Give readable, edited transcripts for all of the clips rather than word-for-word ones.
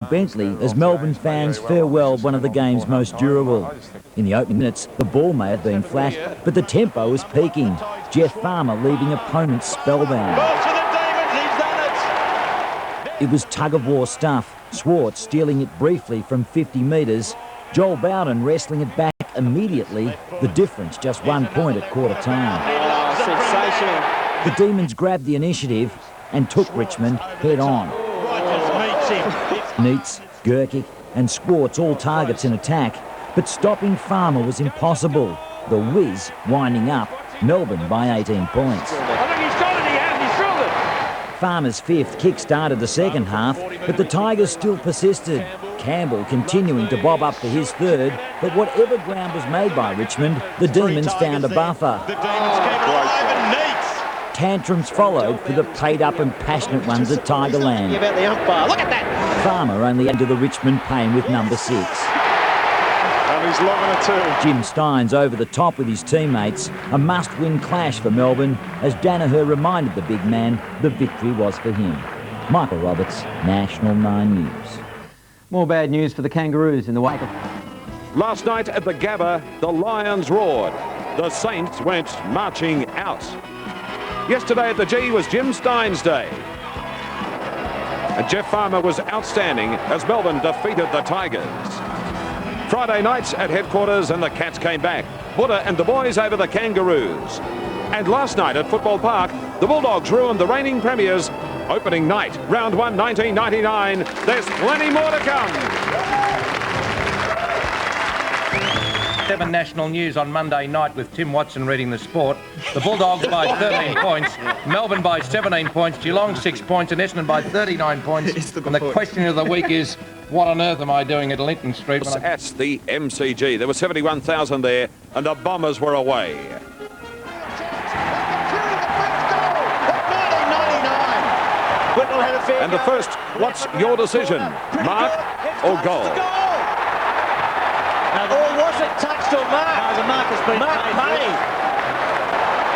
Bentley as Melbourne fans farewelled one of the game's most durable. In the opening minutes, the ball may have been flat, but the tempo was peaking. Jeff Farmer leaving opponents spellbound. It was tug-of-war stuff. Swartz stealing it briefly from 50 metres. Joel Bowden wrestling it back immediately. The difference just 1 point at quarter time. Sensational. The Demons grabbed the initiative and took Richmond head on. Neitz, Gerkic and Swartz all targets in attack, but stopping Farmer was impossible. The Wiz winding up, Melbourne by 18 points. I think he's got it, he has, he's drilled it. Farmer's fifth kick started the second half, but the Tigers still persisted. Campbell continuing to bob up for his third, but whatever ground was made by Richmond, the Demons found a buffer. The Demons came alive and Neitz. Tantrums followed for the paid-up and passionate ones at Tigerland. About the umpire, look at that. Farmer only added to the Richmond pain with number 6. And he's lobbing it too. Jim Steins over the top with his teammates. A must-win clash for Melbourne as Danaher reminded the big man the victory was for him. Michael Roberts, National 9 News. More bad news for the Kangaroos in the wake of... Last night at the Gabba, the Lions roared. The Saints went marching out. Yesterday at the G was Jim Steins' day. And Jeff Farmer was outstanding as Melbourne defeated the Tigers. Friday nights at headquarters and the Cats came back. Buddha and the boys over the Kangaroos. And last night at Football Park, the Bulldogs ruined the reigning premiers. Opening night, round 1, 1999. There's plenty more to come. 7 National News on Monday night with Tim Watson reading the sport. The Bulldogs by 13 points, Melbourne by 17 points, Geelong 6 points and Essendon by 39 points. And the question of the week is, what on earth am I doing at Lincoln Street? At the MCG, there were 71,000 there and the Bombers were away. And the first, what's your decision? Mark or goal? Or was it touched or marked? No, the mark has been paid.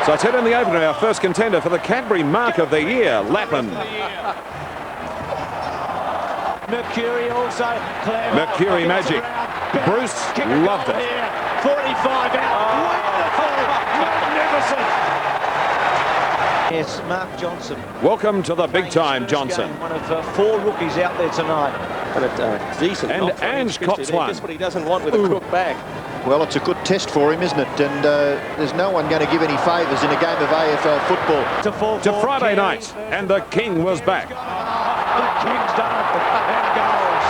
So it's hit in the opener, our first contender for the Cadbury Mark of the Year, Lappin. Mercury also. Clever. Mercury magic. Bruce loved it. 45 out. Wonderful. Magnificent. Yes, Mark Johnson. Welcome to the big time, Johnson. One of 4 rookies out there tonight. But decent. And Ange cops one. That's what he doesn't want with a crook back. Well, it's a good test for him, isn't it? And there's no one going to give any favours in a game of AFL football. To Friday night, and the King was back. The King's done it. And goals.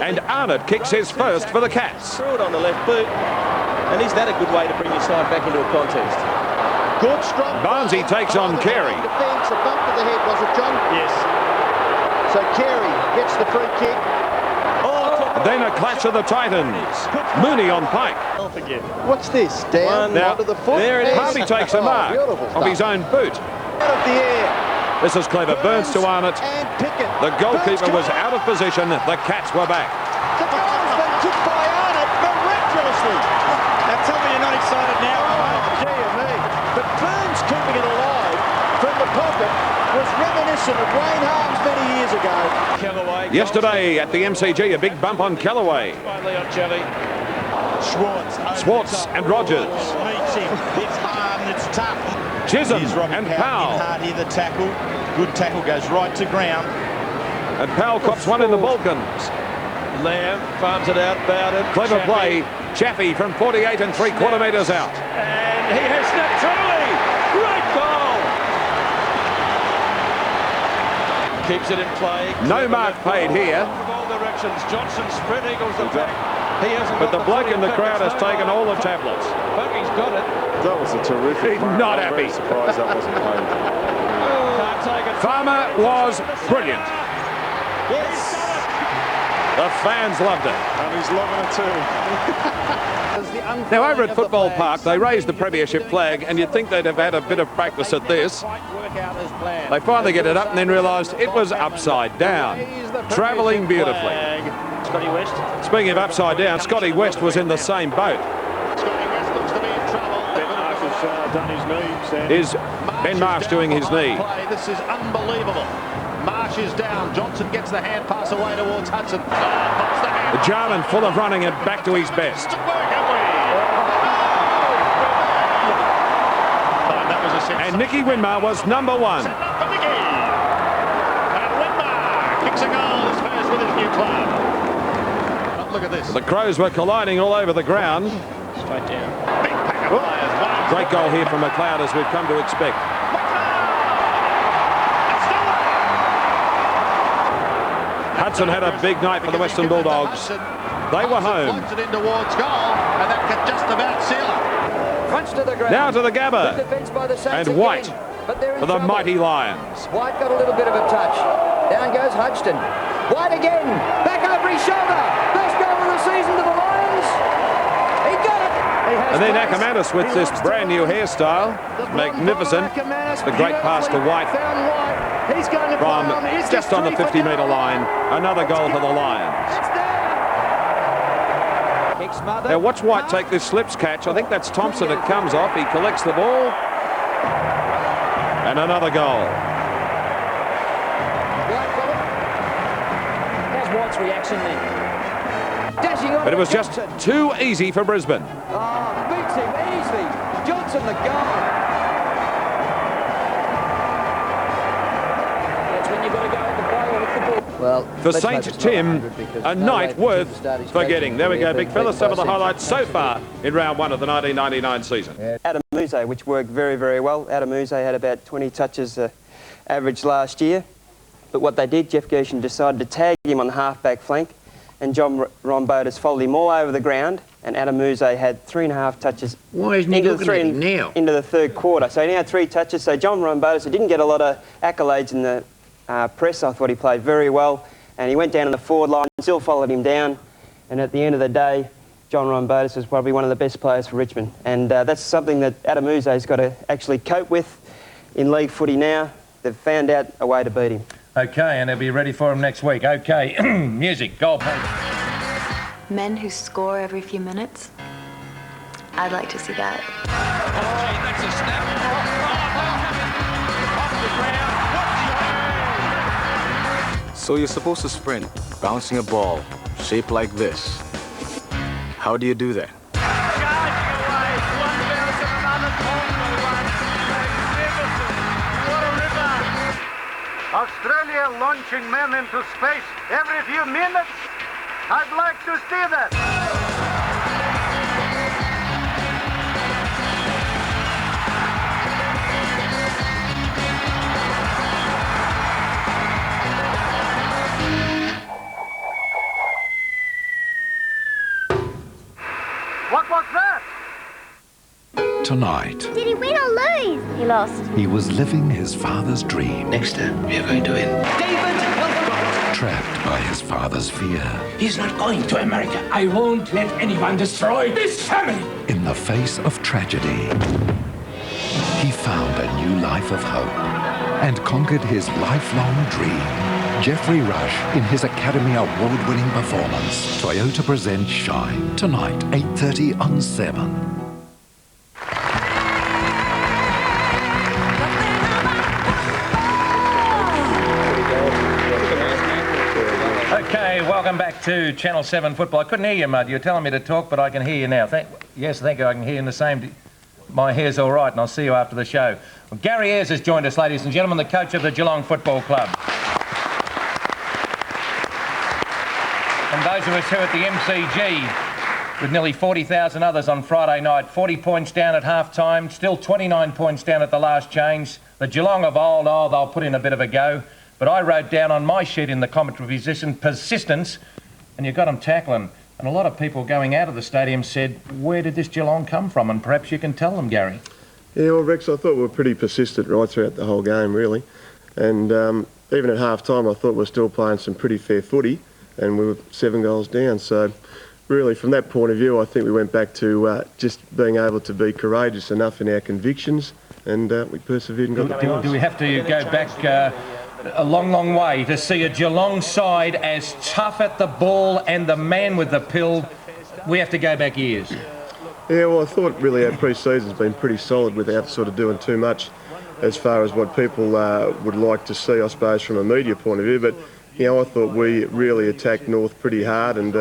And Arnott kicks his first for the Cats. Threw it on the left boot. And is that a good way to bring your side back into a contest? Good, strong. Barnesy takes on Carey. Defence, a bump to the head, was it, John? Yes. So Carey gets the free kick. Then a clash of the Titans. Mooney on Pike. Don't forget. What's this? Down Now, onto the foot. there it is. Harvey takes a mark of his own boot. Out of the air. This is clever. Burns to Arnott. And Pickett. The goalkeeper was out of position. The Cats were back. The goal's been kicked by Arnott miraculously. Now tell me you're not excited now. Oh, dear me. But Burns keeping it alive from the pocket was reminiscent of Wayne Harms many years ago. Callaway. Yesterday at the MCG, a big bump on Callaway. By Leon Jelly. Swartz and Rogers. Meets him. It's hard and it's tough. Chisholm Here's Robbie and Powell. Powell. Hard here, the tackle. Good tackle, goes right to ground. And Powell cops one in the Balkans. Lamb farms it out, Bowden. Clever play. Chaffee from 48 3/4 metres out. And he has snapped truly. Great goal. Keeps it in play. No mark paid here. All directions. Johnson spread eagles the back. He hasn't But got the bloke in the footy. crowd has taken all the tablets. Buggy's got it. That was a terrific. He's not happy. Surprised that wasn't paid. Can't take it. Farmer was brilliant. Yes. The fans loved it. And he's lobbing it too. Now over at Football Park, they raised the premiership flag, and you'd think they'd have had a bit of practice at this. They finally get it up and then realised it was upside down, travelling beautifully. Scotty West. Speaking of upside down, Scotty West was in the same boat. Scotty West looks to be in trouble. Ben Mark has done his is Ben Marsh doing his knee. This is unbelievable. Marsh is down. Johnson gets the hand pass away towards Hudson. The German full of running and back to his best. And Nicky Winmar was number one. And Winmar kicks a goal as first with his new club. But look at this. The Crows were colliding all over the ground. Straight down. Big pack of players. Great goal here from McLeod, as we've come to expect. Hudson had a big night for the Western Bulldogs. They were home. It in towards goal, and that could just about seal it. To the ground. Now to the Gabba. And White for the mighty Lions. White got a little bit of a touch. Down goes Hodgson. White again. Back over his shoulder. Best goal of the season to the Lions. He got it. And then Ackermanis with this brand new hairstyle. Magnificent. The great pass to White from just on the 50-metre line. Another goal for the Lions. Now watch White take this slips catch. I think that's Thompson. It comes off. He collects the ball. And another goal. How's White's reaction then? But it was just too easy for Brisbane. Beats him easily. Johnson the goal. That's when you've got to go at the player with the ball. Well, For St Tim, a night worth forgetting. There we go, big fella. Some of the highlights so far in round one of the 1999 season. Adam Muse, which worked very, very well. Adam Muse had about 20 touches average last year. But what they did, Jeff Gershon decided to tag him on the half-back flank, and John Rombotis followed him all over the ground, and Adam Muse had 3.5 touches. Why isn't he looking at him now? Into the third quarter. So he now had 3 touches. So John Rombotis, who didn't get a lot of accolades in the press, I thought he played very well, and he went down on the forward line, still followed him down, and at the end of the day, John Rombotis was probably one of the best players for Richmond, and that's something that Adam Muse's got to actually cope with in league footy now. They've found out a way to beat him. Okay, and they'll be ready for him next week. Okay, music, goal. Men who score every few minutes. I'd like to see that. That's a snap. So you're supposed to sprint, bouncing a ball, shaped like this. How do you do that? Australia launching men into space every few minutes. I'd like to see that. What was that? Tonight, Did he win or lose? He lost. he was living his father's dream. Next time, we are going to win. Trapped by his father's fear. He's not going to America. I won't let anyone destroy this family. In the face of tragedy, he found a new life of hope and conquered his lifelong dream. Jeffrey Rush in his Academy Award-winning performance. Toyota presents Shine tonight, 8:30 on 7. Okay, welcome back to Channel 7 Football. I couldn't hear you, Mud. You were telling me to talk, but I can hear you now. Yes, thank you. I can hear you in the same... My hair's all right, and I'll see you after the show. Well, Gary Ayers has joined us, ladies and gentlemen, the coach of the Geelong Football Club. And those of us who at the MCG, with nearly 40,000 others on Friday night, 40 points down at half-time, still 29 points down at the last change. The Geelong of old, they'll put in a bit of a go. But I wrote down on my sheet in the commentary position, persistence, and you got them tackling. And a lot of people going out of the stadium said, where did this Geelong come from? And perhaps you can tell them, Gary. Yeah, well, Rex, I thought we were pretty persistent right throughout the whole game, really. And even at half-time, I thought we were still playing some pretty fair footy, and we were 7 goals down. So, really, from that point of view, I think we went back to just being able to be courageous enough in our convictions, and we persevered and got the points. Do we have to go back a long, long way to see a Geelong side as tough at the ball and the man with the pill? We have to go back years. Yeah, well, I thought really our pre-season's been pretty solid without sort of doing too much as far as what people would like to see, I suppose, from a media point of view. But, you know, I thought we really attacked North pretty hard, and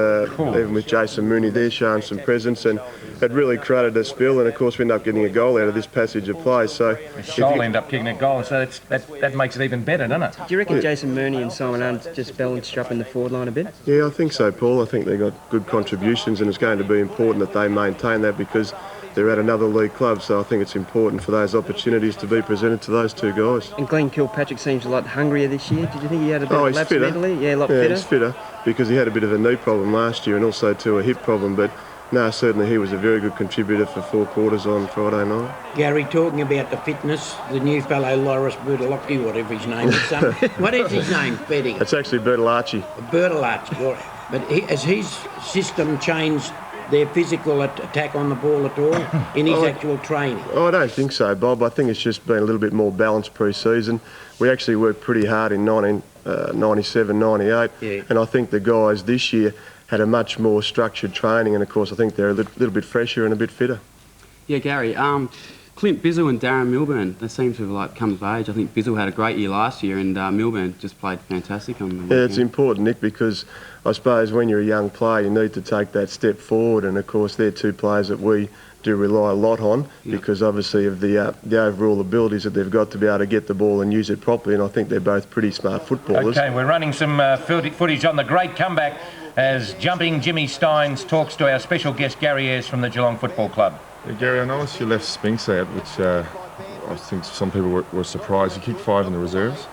even with Jason Mooney there showing some presence, and it really created a spill, and of course we ended up getting a goal out of this passage of play. So Scholl ended up kicking a goal, so that makes it even better, doesn't it? Do you reckon Jason Mooney and Simon Hunt just balanced up in the forward line a bit? Yeah, I think so, Paul. I think they got good contributions, and it's going to be important that they maintain that because they're at another league club, so I think it's important for those opportunities to be presented to those two guys. And Glenn Kilpatrick seems a lot hungrier this year. Did you think he had a bit of lapse fitter. mentally? Yeah, a lot fitter. He's fitter because he had a bit of a knee problem last year and also to a hip problem, but no, certainly he was a very good contributor for 4 quarters on Friday night. Gary, talking about the fitness, the new fellow Loris Bertolacci, whatever his name is. What is his name, Betty? It's actually Bertolacci. Bertolacci, all right. But has his system changed their physical attack on the ball at all in his actual training? Oh, I don't think so, Bob. I think it's just been a little bit more balanced pre-season. We actually worked pretty hard in 1997, 98, and I think the guys this year had a much more structured training, and of course I think they're a little bit fresher and a bit fitter. Yeah, Gary, Clint Bizzle and Darren Milburn, they seem to have come of age. I think Bizzle had a great year last year, and Milburn just played fantastic on the weekend. Yeah, it's important, Nick, because I suppose when you're a young player you need to take that step forward, and of course they're 2 players that we do rely a lot on because obviously of the overall abilities that they've got to be able to get the ball and use it properly, and I think they're both pretty smart footballers. Okay, we're running some footage on the great comeback as jumping Jimmy Steins talks to our special guest Gary Ayers from the Geelong Football Club. Yeah, Gary, I noticed you left Spinks out, which I think some people were surprised. He kicked 5 in the reserves.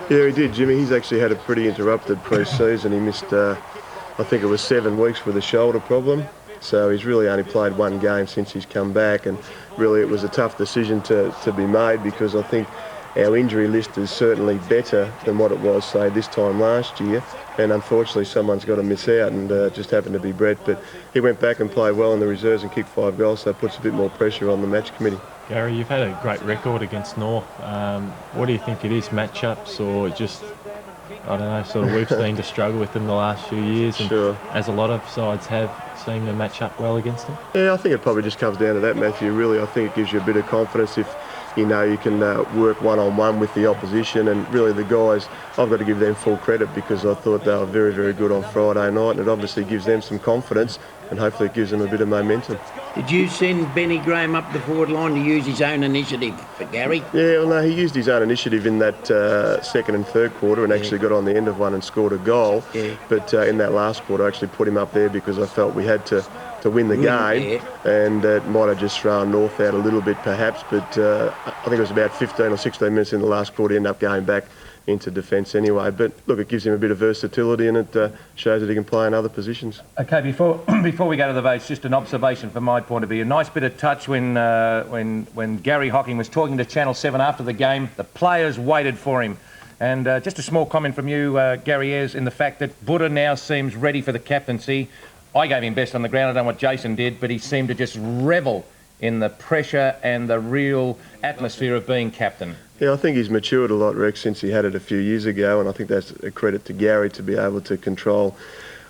Yeah, he did, Jimmy. He's actually had a pretty interrupted pre-season. He missed, I think it was 7 weeks with a shoulder problem. So he's really only played 1 game since he's come back, and really it was a tough decision to be made because I think our injury list is certainly better than what it was, say, this time last year, and unfortunately someone's got to miss out, and it just happened to be Brett, but he went back and played well in the reserves and kicked 5 goals, so it puts a bit more pressure on the match committee. Gary, you've had a great record against North. What do you think it is, matchups or just, I don't know, sort of we've seemed to struggle with them the last few years, and as a lot of sides have, seemed to match up well against them? Yeah, I think it probably just comes down to that, Matthew, really. I think it gives you a bit of confidence if you know you can work one-on-one with the opposition, and really the guys, I've got to give them full credit because I thought they were very, very good on Friday night, and it obviously gives them some confidence and hopefully it gives them a bit of momentum. Did you send Benny Graham up the forward line to use his own initiative for Gary? Yeah, well, no, he used his own initiative in that second and third quarter and actually got on the end of one and scored a goal. Yeah. But in that last quarter, I actually put him up there because I felt we had to win the game, and it might have just thrown North out a little bit perhaps, but I think it was about 15 or 16 minutes in the last quarter, he ended up going back into defence anyway. But look, it gives him a bit of versatility and it shows that he can play in other positions. Okay, before we go to the votes, just an observation from my point of view. A nice bit of touch when Gary Hocking was talking to Channel 7 after the game. The players waited for him. And just a small comment from you, Gary Ayers, in the fact that Buddha now seems ready for the captaincy. I gave him best on the ground. I don't know what Jason did, but he seemed to just revel in the pressure and the real atmosphere of being captain. Yeah, I think he's matured a lot, Rex, since he had it a few years ago, and I think that's a credit to Gary to be able to control,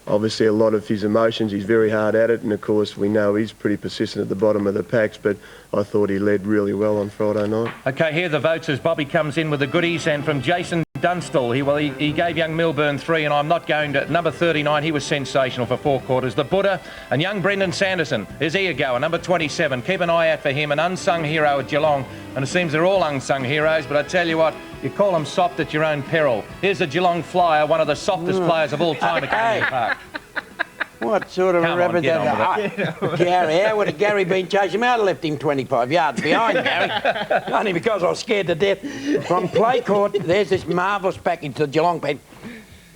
obviously, a lot of his emotions. He's very hard at it, and of course we know he's pretty persistent at the bottom of the packs, but I thought he led really well on Friday night. Okay, here are the votes as Bobby comes in with the goodies, and from Jason Dunstall, he gave young Milburn 3, and I'm not going to. Number 39, he was sensational for 4 quarters. The Buddha, and young Brendan Sanderson, is he a goer? Number 27, keep an eye out for him, an unsung hero at Geelong, and it seems they're all unsung heroes, but I tell you what, you call them soft at your own peril. Here's a Geelong flyer, one of the softest players of all time at Canning Park. What sort of a rabbit that? Gary, how would Gary been chasing him? I'd have left him 25 yards behind, Gary. Only because I was scared to death. From play court, there's this marvellous package to Geelong pen.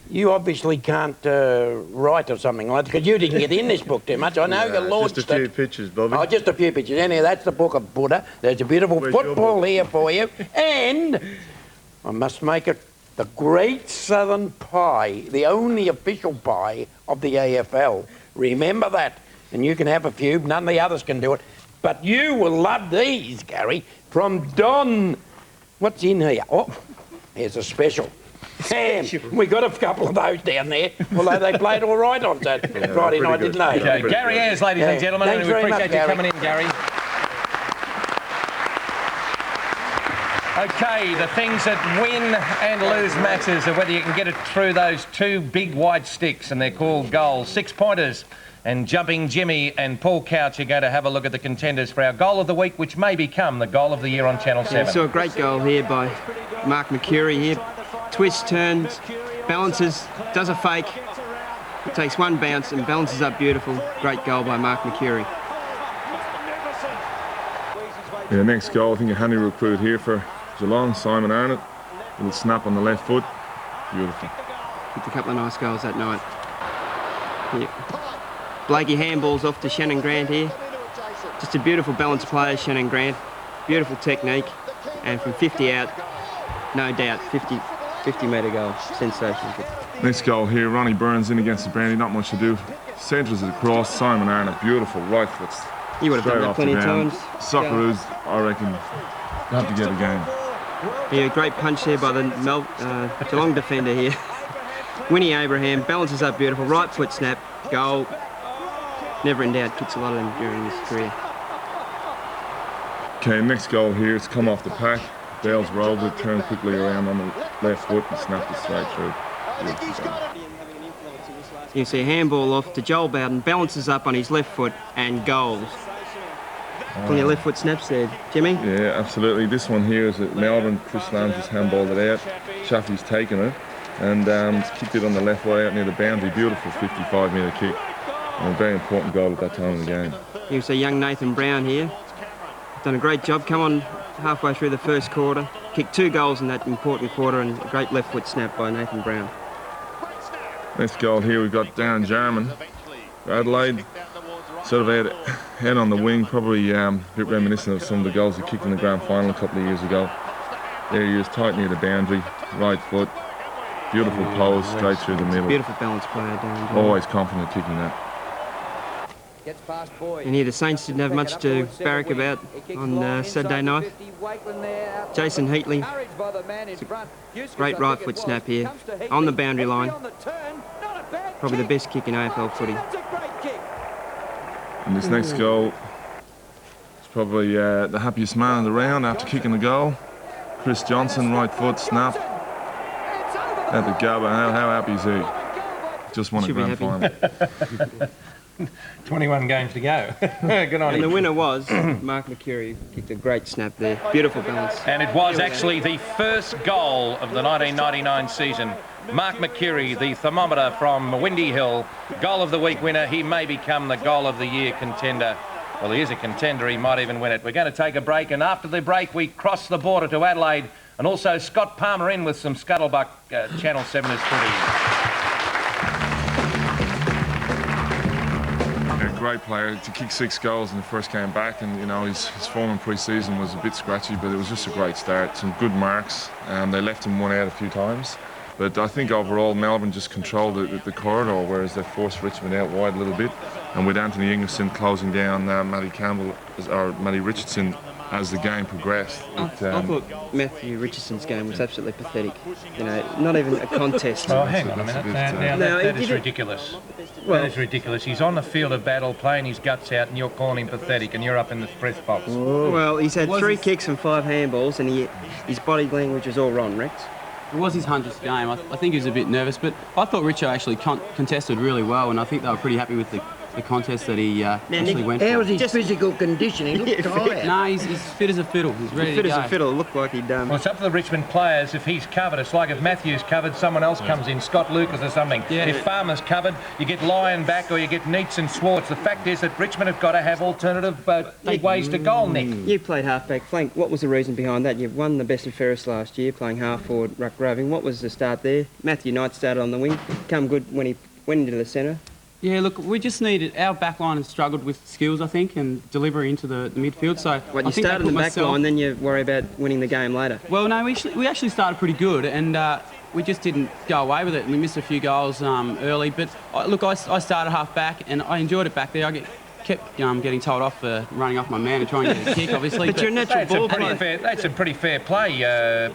You obviously can't write or something like that because you didn't get in this book too much. I know you launched it. Just a few pictures, Bobby. Oh, just a few pictures. Anyhow, that's the book of Buddha. There's a beautiful football here for you. And I must make it the Great Southern Pie, the only official pie of the AFL. Remember that. And you can have a few. None of the others can do it. But you will love these, Gary, from Don. What's in here? Oh, here's a special. Cam. We got a couple of those down there, although they played all right on that Friday night, didn't they? Okay, Gary Ayers, ladies and gentlemen, Thanks and we very appreciate much, you coming in, Gary. Okay, the things that win and lose matches are whether you can get it through those two big white sticks, and they're called goals. 6-pointers. And Jumping Jimmy and Paul Couch are going to have a look at the contenders for our goal of the week, which may become the goal of the year on Channel 7. Yeah, saw a great goal here by Mark McCurry here. Twists, turns, balances, does a fake. It takes one bounce and balances up beautiful. Great goal by Mark McCurry. Yeah, next goal, I think a handy recruit here for Geelong, Simon Arnott. Little snap on the left foot. Beautiful. Kicked a couple of nice goals that night. Yeah. Blakey handballs off to Shannon Grant here. Just a beautiful balanced player, Shannon Grant. Beautiful technique. And from 50 out, no doubt, 50-metre goal. Sensational. Next goal here, Ronnie Burns in against the Brandy, not much to do. Centres it across, Simon Arnott, beautiful, right foot. You would have done that plenty of times. Socceroos, I reckon, have to get a game. Yeah, great punch there by the Geelong defender here. Winnie Abraham balances up beautiful, right foot snap, goal. Never in doubt, kicks a lot of them during his career. Okay, next goal here, it's come off the pack. Bales rolled it, turned quickly around on the left foot and snapped it straight through. You see a handball off to Joel Bowden, balances up on his left foot and goals. Plenty of left foot snaps there, Jimmy? Yeah, absolutely. This one here is at Melbourne. Chris Lamb's just handballed it out. Chaffee's taken it and kicked it on the left way out near the boundary. Beautiful 55-metre kick. And a very important goal at that time of the game. You see young Nathan Brown here. Done a great job. Come on halfway through the first quarter. Kicked 2 goals in that important quarter and a great left foot snap by Nathan Brown. Next goal here, we've got Darren Jarman. Adelaide sort of head on the wing, probably a bit reminiscent of some of the goals he kicked in the grand final a couple of years ago. There he is, tight near the boundary, right foot. Beautiful pose, straight through the middle. Beautiful balanced player, Darren Jarman. Always confident kicking that. And here the Saints didn't have much to barrack about on Saturday night. Jason Heatley, great right foot snap here, on the boundary line. Probably the best kick in AFL footy. And this next goal is probably the happiest man in the round after kicking the goal. Chris Johnson, right foot snap. At the Gabba, how happy is he? Just won a grand final. 21 games to go. Good on him. And the winner was Mark McCurry. Kicked a great snap there. Beautiful balance. And it was actually the first goal of the 1999 season. Mark McCurry, the thermometer from Windy Hill, goal of the week winner. He may become the goal of the year contender. Well, he is a contender. He might even win it. We're going to take a break, and after the break, we cross the border to Adelaide, and also Scott Palmer in with some scuttlebutt Channel 7's footy. Great player to kick 6 goals in the first game back, and you know his form in pre-season was a bit scratchy, but it was just a great start. Some good marks. They left him one out a few times, but I think overall Melbourne just controlled the corridor, whereas they forced Richmond out wide a little bit. And with Anthony Ingleson closing down Matty Richardson as the game progressed. I thought Matthew Richardson's game was absolutely pathetic. You know, not even a contest. Oh, hang on a minute. That is ridiculous. Well, that is ridiculous. He's on the field of battle playing his guts out, and you're calling him pathetic, and you're up in the press box. Well, he's had 3 kicks and 5 handballs, and his body language is all wrong, Rex. It was his 100th game. I think he was a bit nervous, but I thought Richo actually contested really well, and I think they were pretty happy with the contest that he actually went for. How was his physical condition? He looked tired. No, he's fit as a fiddle. He's ready to go. Fit as a fiddle. It looked like he'd done. Well, it's up to the Richmond players. If he's covered, it's like if Matthew's covered, someone else comes in, Scott Lucas or something. Yeah. If Farmer's covered, you get Lyon back or you get Neitz and Swartz. The fact is that Richmond have got to have alternative ways to goal, Nick. You played half-back flank. What was the reason behind that? You've won the best and fairest last year, playing half-forward, ruck-roving. What was the start there? Matthew Knight started on the wing. Come good when he went into the centre. Yeah, look, we just needed... Our back line has struggled with skills, I think, and delivery into the midfield, so... What, you started in the back line, then you worry about winning the game later? Well, no, we actually started pretty good, and we just didn't go away with it. We missed a few goals early, but look, I started half back, and I enjoyed it back there. I kept getting told off for running off my man and trying to get a kick, obviously. But you're a natural ball player. That's a pretty fair play,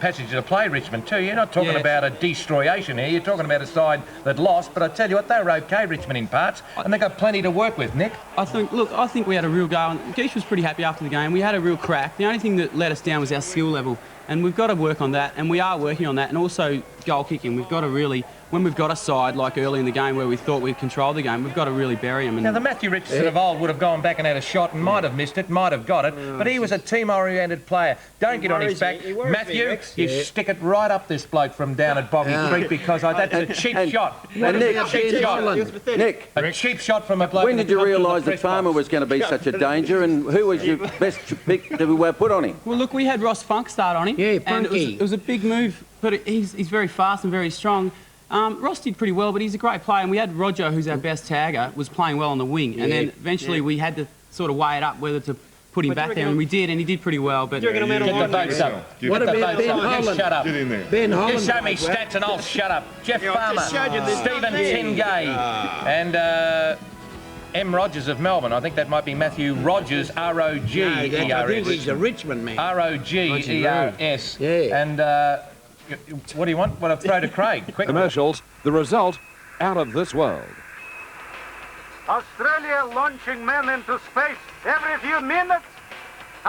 passage of play, Richmond, too. You're not talking about a destroyation here. You're talking about a side that lost. But I tell you what, they were OK, Richmond, in parts, and they've got plenty to work with, Nick. I think we had a real go. And Geesh was pretty happy after the game. We had a real crack. The only thing that let us down was our skill level. And we've got to work on that, and we are working on that. And also goal kicking. We've got to really, when we've got a side like early in the game where we thought we'd control the game, we've got to really bury them. Now, the Matthew Richardson of old would have gone back and had a shot and might have missed it, might have got it, but he was a team-oriented player. Don't get on his back. Matthew, you stick it right up this bloke from down at Boggy Creek because that's a cheap shot. And Nick, a cheap shot from a bloke. When did you realise that Farmer was going to be such a danger, and who was your best pick to put on him? Well, look, we had Ross Funk start on him. Yeah, and it was a big move, but he's very fast and very strong. Ross did pretty well, but he's a great player. And we had Roger, who's our best tagger, was playing well on the wing. And then eventually we had to sort of weigh it up whether to put him back there, and we did, and he did pretty well. But get the votes up. What about Ben Holland? Just shut up. Get in there. Ben Holland. Just show me stats and I'll shut up. Jeff Farmer, Stephen Tengay, and M. Rogers of Melbourne. I think that might be Matthew Rogers, R-O-G-E-R-S. I think he's a Richmond man. R-O-G-E-R-S. Yeah. And what do you want? Well, I'll throw to Craig. Quick. Commercials. The result, out of this world. Australia launching men into space every few minutes.